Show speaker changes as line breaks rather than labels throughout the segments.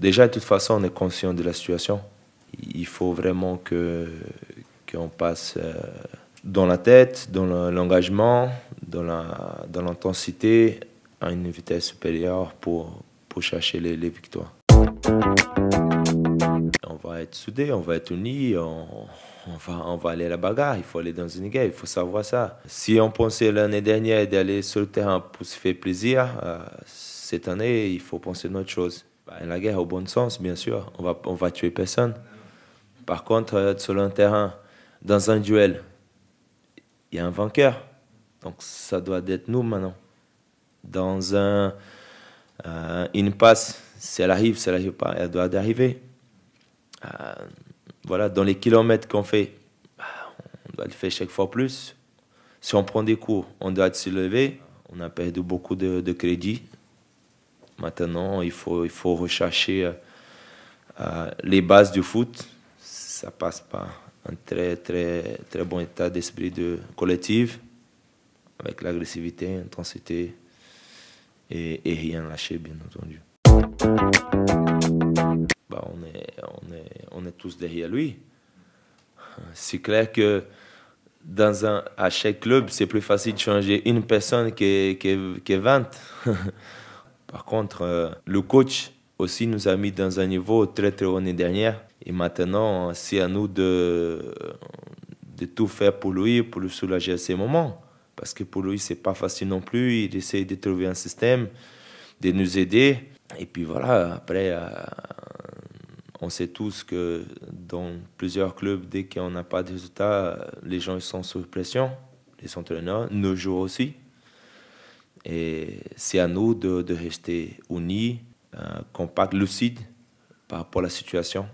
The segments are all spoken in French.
Déjà, de toute façon, on est conscient de la situation. Il faut vraiment qu'on passe dans la tête, dans l'engagement, dans l'intensité, à une vitesse supérieure pour chercher les victoires. On va être soudés, on va être unis, on va aller à la bagarre, il faut aller dans une guerre, il faut savoir ça. Si on pensait l'année dernière d'aller sur le terrain pour se faire plaisir, cette année, il faut penser à autre chose. La guerre au bon sens, bien sûr, on va tuer personne. Par contre, sur le terrain, dans un duel, il y a un vainqueur. Donc ça doit être nous maintenant. Dans une passe, si elle arrive pas, elle doit arriver. Voilà, dans les kilomètres qu'on fait, on doit le faire chaque fois plus. Si on prend des coups, on doit se lever. On a perdu beaucoup de crédit. Maintenant, il faut rechercher les bases du foot. Ça passe par un très bon état d'esprit collectif, avec l'agressivité, l'intensité et rien lâcher, bien entendu. On est tous derrière lui. C'est clair que à chaque club, c'est plus facile de changer une personne que 20. Par contre, le coach aussi nous a mis dans un niveau très haut l'année dernière. Et maintenant, c'est à nous de tout faire pour lui, pour le soulager à ces moments. Parce que pour lui, c'est pas facile non plus. Il essaie de trouver un système, de nous aider. Et puis voilà, après, on sait tous que dans plusieurs clubs, dès qu'on n'a pas de résultats, les gens sont sous pression. Les entraîneurs, nos joueurs aussi. Et c'est à nous de rester unis, compacts, lucides par rapport à la situation.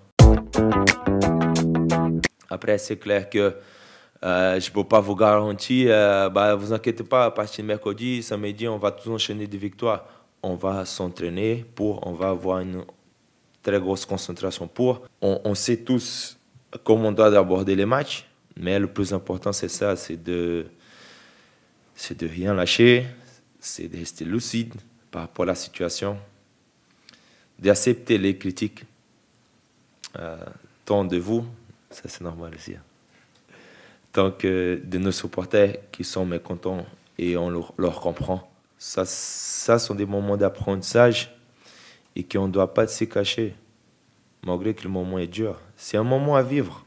Après, c'est clair que je ne peux pas vous garantir, vous inquiétez pas, à partir de mercredi, samedi, on va tous enchaîner des victoires. On va s'entraîner on va avoir une très grosse concentration on sait tous comment on doit aborder les matchs, mais le plus important, c'est ça, c'est de rien lâcher, c'est de rester lucide par rapport à la situation, d'accepter les critiques, tant de vous, ça c'est normal aussi, tant que de nos supporters qui sont mécontents et on leur comprend. Ça sont des moments d'apprentissage et qu'on ne doit pas se cacher, malgré que le moment est dur. C'est un moment à vivre.